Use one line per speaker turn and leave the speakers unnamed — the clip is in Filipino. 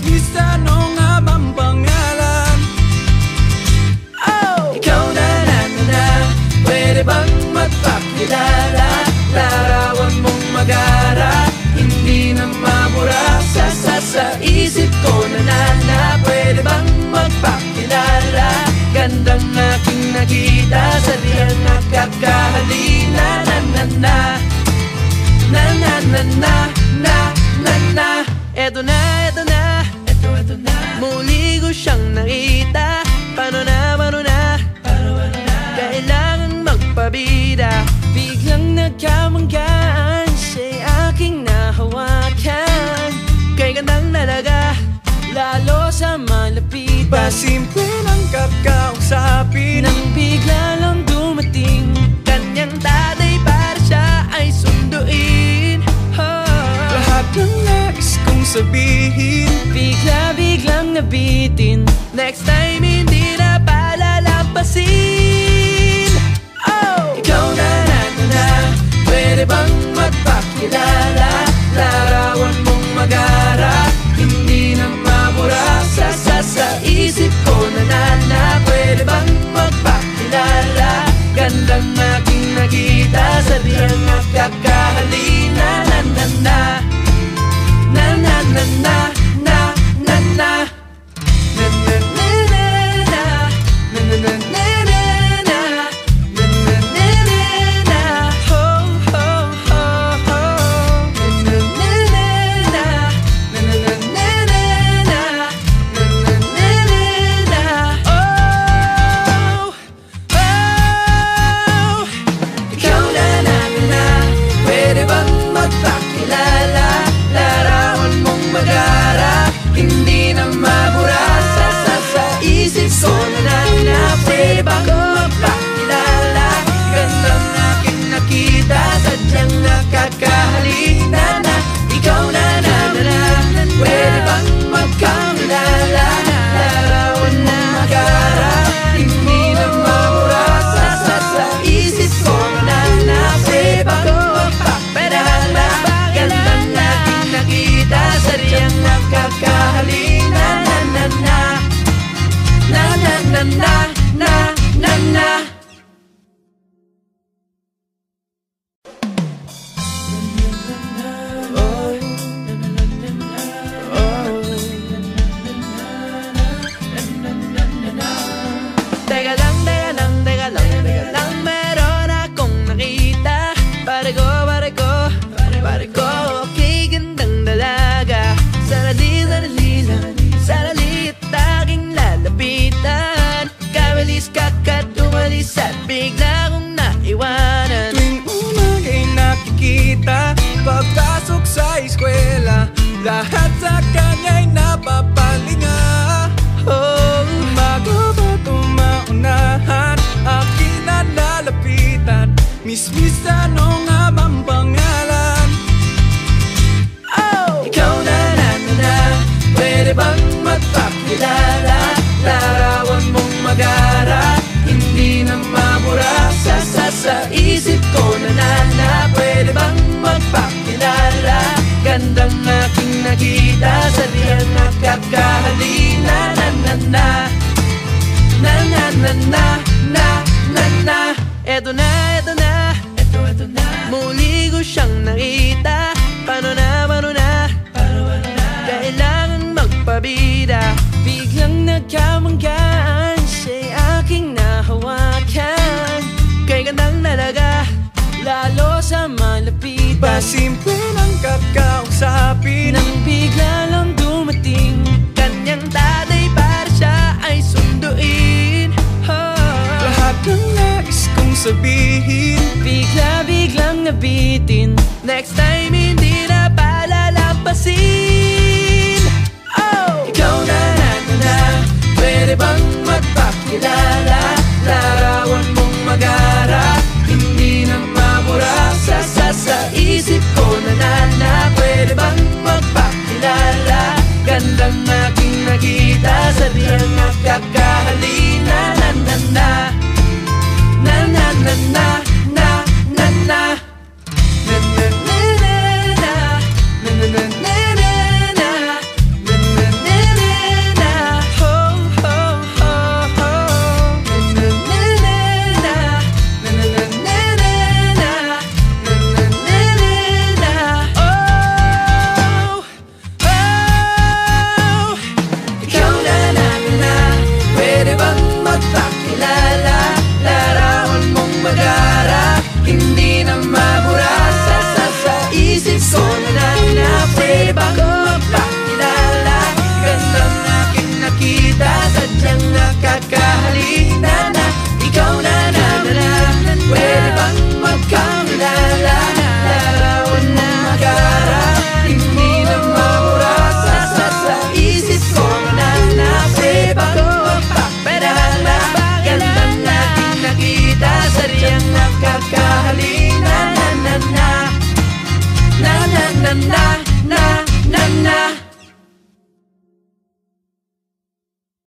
Miss, ano nga bang pangalan? Oh! Ikaw na, pwede bang magpakilala? Larawan mong magara, hindi na mabura sa isip ko na pwede bang magpakilala? Gandang aking nakita, sa diyang nakakahalina. Eto na, muli ko siyang nakita. Paano na, kailangan magpabida. Biglang nagkamanggaan, siya'y aking nahawakan. Kay gandang talaga, lalo sa malapit. Pasimple ng kakausapin, nang bigla lang dumating kanyang tatay para siya ay sunduin. Lahat ng nais kong sabihin, biglang nabitin. Next time hindi na palalampasin. Oh! Ikaw na, pwede bang magpakilala? Larawan mong magara, hindi na mabura sa isip ko na pwede bang magpakilala? Gandang aking nakita, sa diyang nakakahalina. Pagpasok sa eskwela, lahat sa kanya'y napapalinga. Oh, bago ba tumaunahan, aking nalalapitan. Miss, ano nga bang pangalan? Oh! Ikaw na, pwede bang magpakilala? Larawan mong magara, hindi na mabura sa isip ko na pwede bang magpakilala? Gandang aking nakita, sa diyang nakakahalina. Eto na, muli ko siyang nakita. Paano na, kailangan magpabida. Biglang nagkamanggaan, siya'y aking nahawakan. Kay gandang talaga, lalo sa malapit. Pasimple ng kakausapin, nang bigla lang dumating kanyang tatay para siya ay sunduin. Lahat ng nais kong sabihin, biglang nabitin. Next time